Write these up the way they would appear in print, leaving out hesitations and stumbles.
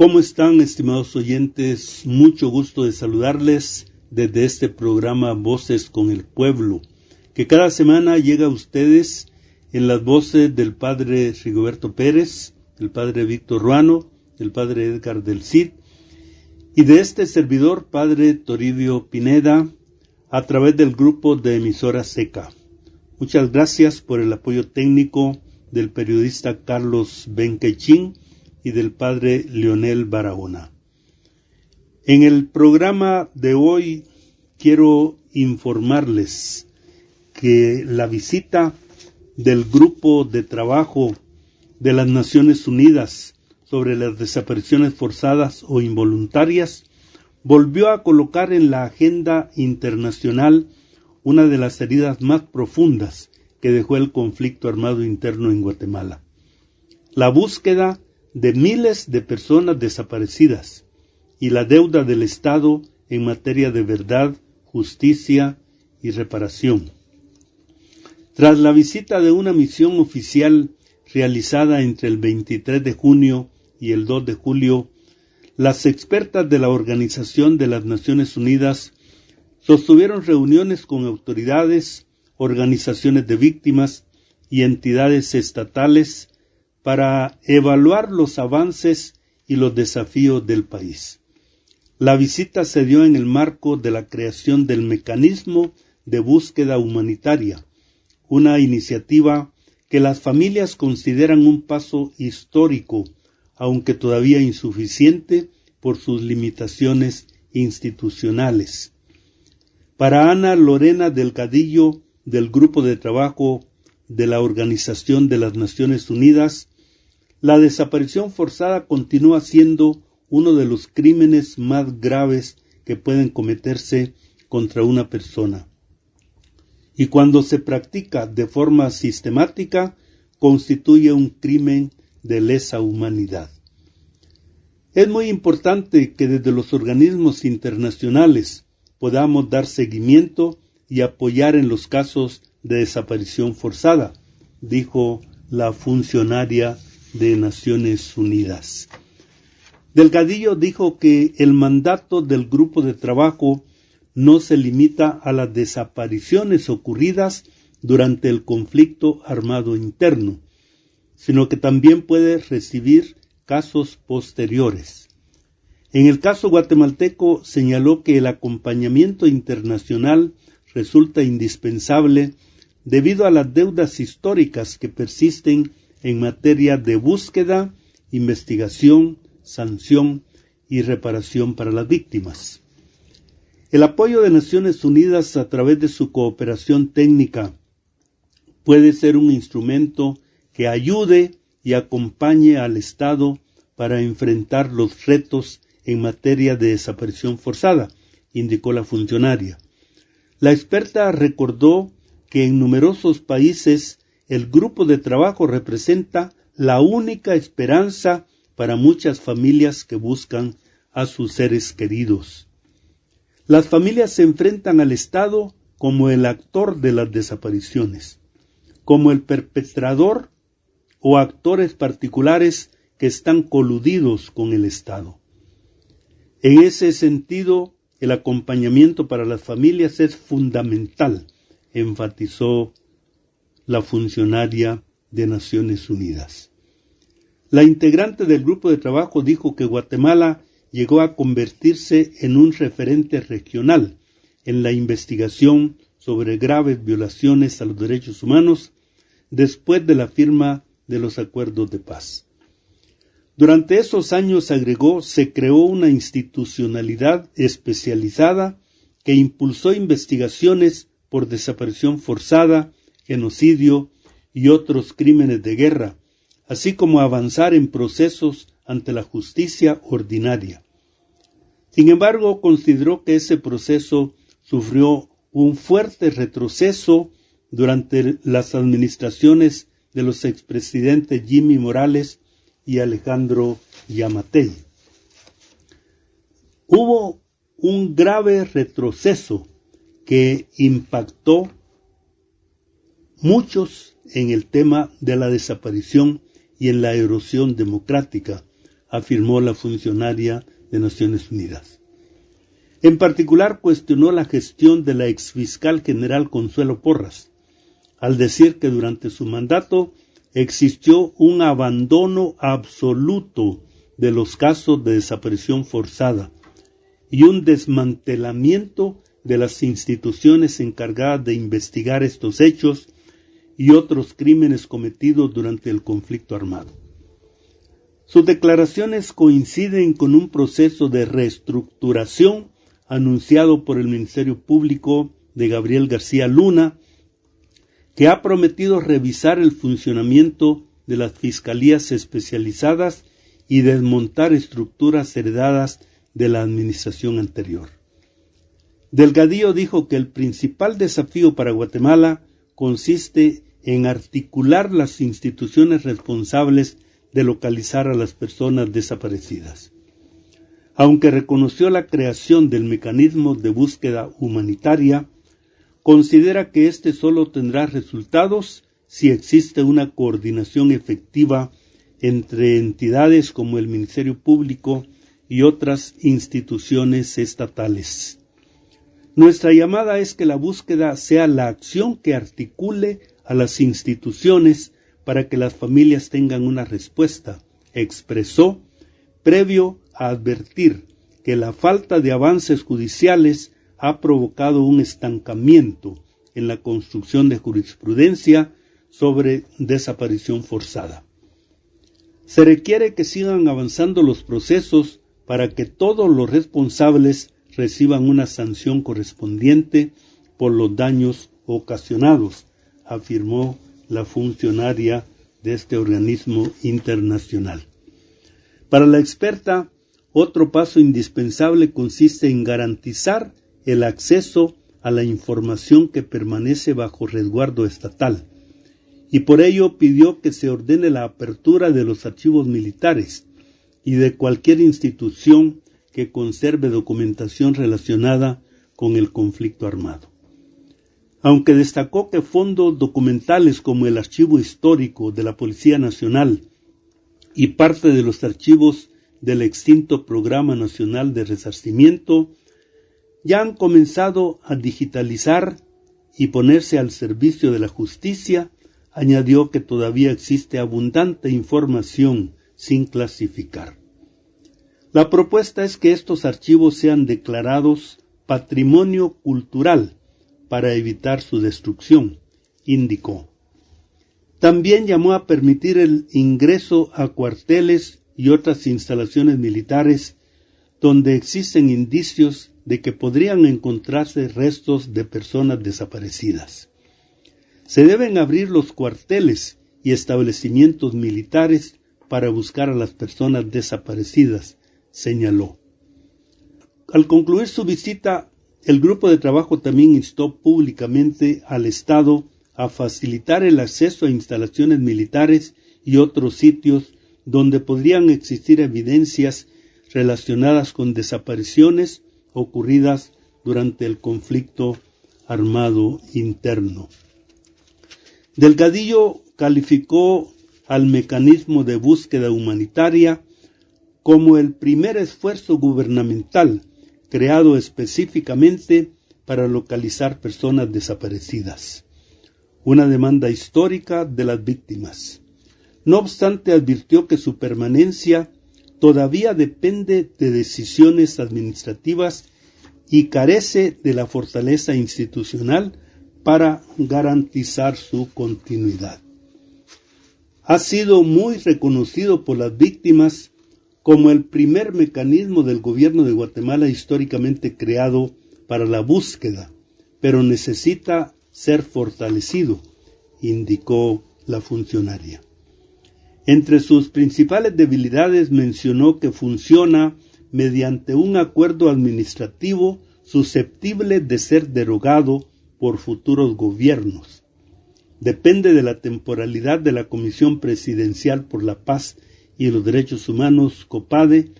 ¿Cómo están, estimados oyentes? Mucho gusto de saludarles desde este programa Voces con el Pueblo, que cada semana llega a ustedes en las voces del Padre Rigoberto Pérez, el Padre Víctor Ruano, el Padre Edgar del Cid, y de este servidor, Padre Toribio Pineda, a través del grupo de emisora SECA. Muchas gracias por el apoyo técnico del periodista Carlos Benquechín y del Padre Leonel Barahona. En el programa de hoy quiero informarles que la visita del Grupo de Trabajo de las Naciones Unidas sobre las desapariciones forzadas o involuntarias volvió a colocar en la agenda internacional una de las heridas más profundas que dejó el conflicto armado interno en Guatemala: la búsqueda de miles de personas desaparecidas y la deuda del Estado en materia de verdad, justicia y reparación. Tras la visita de una misión oficial realizada entre el 23 de junio y el 2 de julio, las expertas de la Organización de las Naciones Unidas sostuvieron reuniones con autoridades, organizaciones de víctimas y entidades estatales para evaluar los avances y los desafíos del país. La visita se dio en el marco de la creación del Mecanismo de Búsqueda Humanitaria, una iniciativa que las familias consideran un paso histórico, aunque todavía insuficiente por sus limitaciones institucionales. Para Ana Lorena Delgadillo, del Grupo de Trabajo de la Organización de las Naciones Unidas, la desaparición forzada continúa siendo uno de los crímenes más graves que pueden cometerse contra una persona. Y cuando se practica de forma sistemática, constituye un crimen de lesa humanidad. Es muy importante que desde los organismos internacionales podamos dar seguimiento y apoyar en los casos de desaparición forzada, dijo la funcionaria de Naciones Unidas. Delgadillo dijo que el mandato del grupo de trabajo no se limita a las desapariciones ocurridas durante el conflicto armado interno, sino que también puede recibir casos posteriores. En el caso guatemalteco señaló que el acompañamiento internacional resulta indispensable debido a las deudas históricas que persisten en materia de búsqueda, investigación, sanción y reparación para las víctimas. El apoyo de Naciones Unidas a través de su cooperación técnica puede ser un instrumento que ayude y acompañe al Estado para enfrentar los retos en materia de desaparición forzada, indicó la funcionaria. La experta recordó que en numerosos países el grupo de trabajo representa la única esperanza para muchas familias que buscan a sus seres queridos. Las familias se enfrentan al Estado como el actor de las desapariciones, como el perpetrador o actores particulares que están coludidos con el Estado. En ese sentido, el acompañamiento para las familias es fundamental, enfatizó la funcionaria de Naciones Unidas. La integrante del grupo de trabajo dijo que Guatemala llegó a convertirse en un referente regional en la investigación sobre graves violaciones a los derechos humanos después de la firma de los acuerdos de paz. Durante esos años, agregó, se creó una institucionalidad especializada que impulsó investigaciones por desaparición forzada, genocidio y otros crímenes de guerra, así como avanzar en procesos ante la justicia ordinaria. Sin embargo, consideró que ese proceso sufrió un fuerte retroceso durante las administraciones de los expresidentes Jimmy Morales y Alejandro Yamatei. Hubo un grave retroceso que impactó muchos en el tema de la desaparición y en la erosión democrática, afirmó la funcionaria de Naciones Unidas. En particular cuestionó la gestión de la exfiscal general Consuelo Porras, al decir que durante su mandato existió un abandono absoluto de los casos de desaparición forzada y un desmantelamiento de las instituciones encargadas de investigar estos hechos y otros crímenes cometidos durante el conflicto armado. Sus declaraciones coinciden con un proceso de reestructuración anunciado por el Ministerio Público de Gabriel García Luna, que ha prometido revisar el funcionamiento de las fiscalías especializadas y desmontar estructuras heredadas de la administración anterior. Delgadillo dijo que el principal desafío para Guatemala consiste en articular las instituciones responsables de localizar a las personas desaparecidas. Aunque reconoció la creación del mecanismo de búsqueda humanitaria, considera que éste solo tendrá resultados si existe una coordinación efectiva entre entidades como el Ministerio Público y otras instituciones estatales. Nuestra llamada es que la búsqueda sea la acción que articule a las instituciones para que las familias tengan una respuesta, expresó, previo a advertir que la falta de avances judiciales ha provocado un estancamiento en la construcción de jurisprudencia sobre desaparición forzada. Se requiere que sigan avanzando los procesos para que todos los responsables reciban una sanción correspondiente por los daños ocasionados, afirmó la funcionaria de este organismo internacional. Para la experta, otro paso indispensable consiste en garantizar el acceso a la información que permanece bajo resguardo estatal, y por ello pidió que se ordene la apertura de los archivos militares y de cualquier institución que conserve documentación relacionada con el conflicto armado. Aunque destacó que fondos documentales como el Archivo Histórico de la Policía Nacional y parte de los archivos del extinto Programa Nacional de Resarcimiento ya han comenzado a digitalizar y ponerse al servicio de la justicia, añadió que todavía existe abundante información sin clasificar. La propuesta es que estos archivos sean declarados patrimonio cultural para evitar su destrucción, indicó. También llamó a permitir el ingreso a cuarteles y otras instalaciones militares donde existen indicios de que podrían encontrarse restos de personas desaparecidas. Se deben abrir los cuarteles y establecimientos militares para buscar a las personas desaparecidas, señaló. Al concluir su visita, el grupo de trabajo también instó públicamente al Estado a facilitar el acceso a instalaciones militares y otros sitios donde podrían existir evidencias relacionadas con desapariciones ocurridas durante el conflicto armado interno. Delgadillo calificó al mecanismo de búsqueda humanitaria como el primer esfuerzo gubernamental creado específicamente para localizar personas desaparecidas, una demanda histórica de las víctimas. No obstante, advirtió que su permanencia todavía depende de decisiones administrativas y carece de la fortaleza institucional para garantizar su continuidad. Ha sido muy reconocido por las víctimas como el primer mecanismo del gobierno de Guatemala históricamente creado para la búsqueda, pero necesita ser fortalecido, indicó la funcionaria. Entre sus principales debilidades mencionó que funciona mediante un acuerdo administrativo susceptible de ser derogado por futuros gobiernos. Depende de la temporalidad de la Comisión Presidencial por la Paz y los Derechos Humanos, COPADE,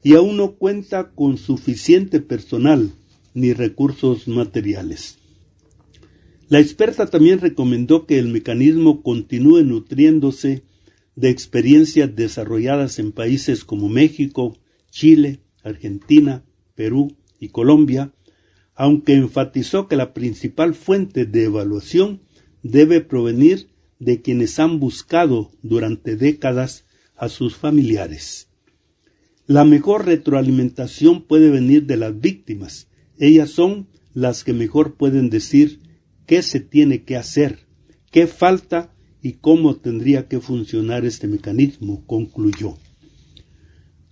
y aún no cuenta con suficiente personal ni recursos materiales. La experta también recomendó que el mecanismo continúe nutriéndose de experiencias desarrolladas en países como México, Chile, Argentina, Perú y Colombia, aunque enfatizó que la principal fuente de evaluación debe provenir de quienes han buscado durante décadas a sus familiares. La mejor retroalimentación puede venir de las víctimas. Ellas son las que mejor pueden decir qué se tiene que hacer, qué falta y cómo tendría que funcionar este mecanismo, concluyó.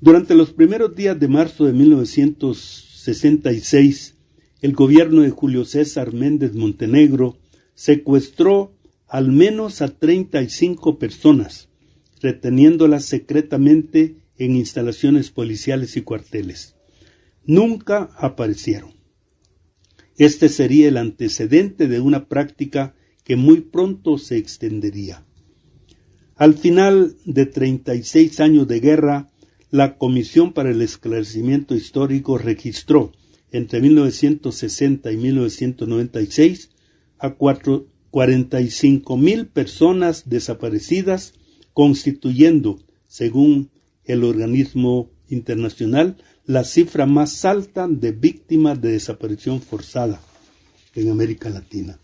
Durante los primeros días de marzo de 1966, el gobierno de Julio César Méndez Montenegro secuestró al menos a 35 personas, reteniéndolas secretamente en instalaciones policiales y cuarteles. Nunca aparecieron. Este sería el antecedente de una práctica que muy pronto se extendería. Al final de 36 años de guerra, la Comisión para el Esclarecimiento Histórico registró entre 1960 y 1996 a 45,000 personas desaparecidas, constituyendo, según el organismo internacional, la cifra más alta de víctimas de desaparición forzada en América Latina.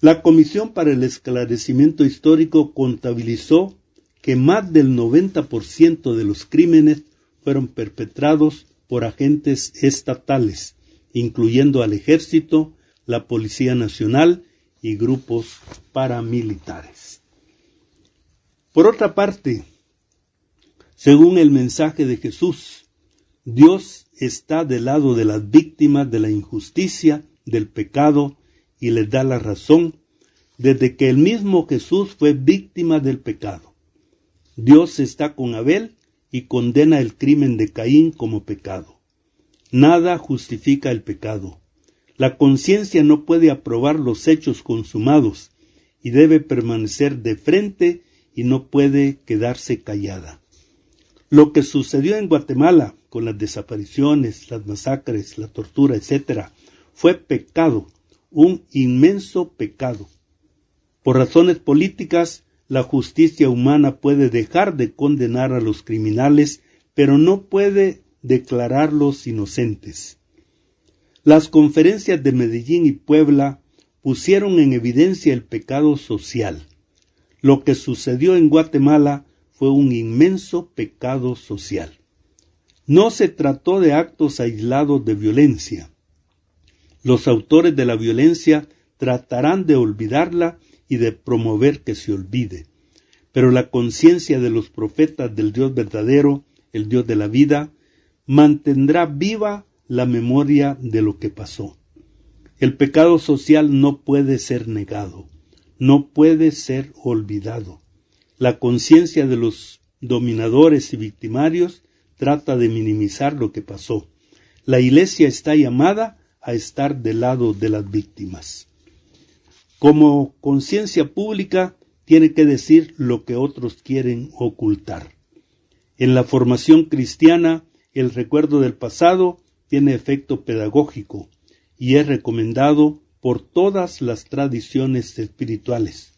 La Comisión para el Esclarecimiento Histórico contabilizó que más del 90% de los crímenes fueron perpetrados por agentes estatales, incluyendo al Ejército, la Policía Nacional y grupos paramilitares. Por otra parte, según el mensaje de Jesús, Dios está del lado de las víctimas de la injusticia, del pecado, y les da la razón, desde que el mismo Jesús fue víctima del pecado. Dios está con Abel y condena el crimen de Caín como pecado. Nada justifica el pecado. La conciencia no puede aprobar los hechos consumados y debe permanecer de frente y no puede quedarse callada. Lo que sucedió en Guatemala con las desapariciones, las masacres, la tortura, etc., fue pecado, un inmenso pecado. Por razones políticas, la justicia humana puede dejar de condenar a los criminales, pero no puede declararlos inocentes. Las conferencias de Medellín y Puebla pusieron en evidencia el pecado social. Lo que sucedió en Guatemala fue un inmenso pecado social. No se trató de actos aislados de violencia. Los autores de la violencia tratarán de olvidarla y de promover que se olvide. Pero la conciencia de los profetas del Dios verdadero, el Dios de la vida, mantendrá viva la memoria de lo que pasó. El pecado social no puede ser negado, no puede ser olvidado. La conciencia de los dominadores y victimarios trata de minimizar lo que pasó. La Iglesia está llamada a estar del lado de las víctimas. Como conciencia pública, tiene que decir lo que otros quieren ocultar. En la formación cristiana, el recuerdo del pasado tiene efecto pedagógico y es recomendado por todas las tradiciones espirituales.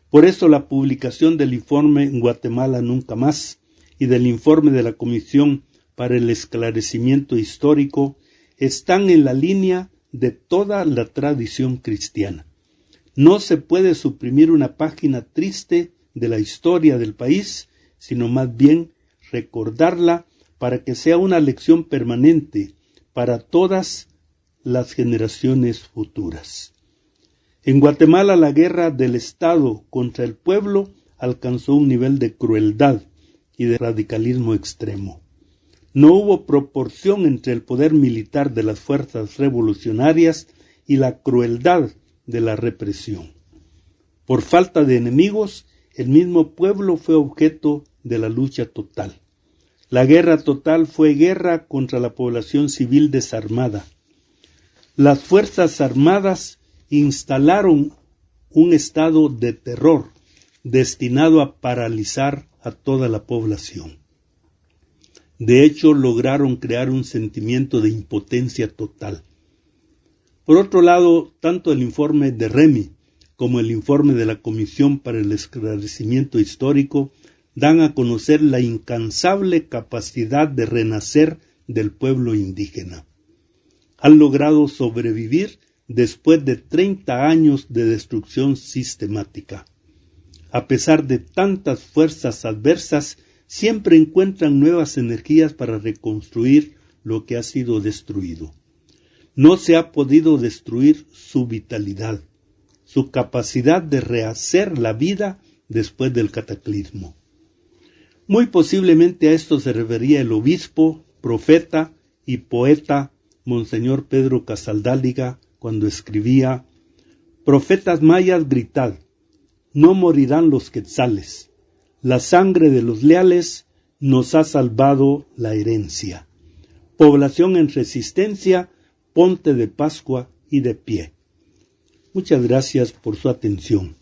Por eso la publicación del informe Guatemala Nunca Más y del informe de la Comisión para el Esclarecimiento Histórico están en la línea de toda la tradición cristiana. No se puede suprimir una página triste de la historia del país, sino más bien recordarla para que sea una lección permanente para todas las generaciones futuras. En Guatemala la guerra del Estado contra el pueblo alcanzó un nivel de crueldad y de radicalismo extremo. No hubo proporción entre el poder militar de las fuerzas revolucionarias y la crueldad de la represión. Por falta de enemigos, el mismo pueblo fue objeto de la lucha total. La guerra total fue guerra contra la población civil desarmada. Las Fuerzas Armadas instalaron un estado de terror destinado a paralizar a toda la población. De hecho, lograron crear un sentimiento de impotencia total. Por otro lado, tanto el informe de Remy como el informe de la Comisión para el Esclarecimiento Histórico, dan a conocer la incansable capacidad de renacer del pueblo indígena. Han logrado sobrevivir después de 30 años de destrucción sistemática. A pesar de tantas fuerzas adversas, siempre encuentran nuevas energías para reconstruir lo que ha sido destruido. No se ha podido destruir su vitalidad, su capacidad de rehacer la vida después del cataclismo. Muy posiblemente a esto se refería el obispo, profeta y poeta Monseñor Pedro Casaldáliga cuando escribía: «Profetas mayas, gritad, no morirán los quetzales. La sangre de los leales nos ha salvado la herencia. Población en resistencia, ponte de Pascua y de pie». Muchas gracias por su atención.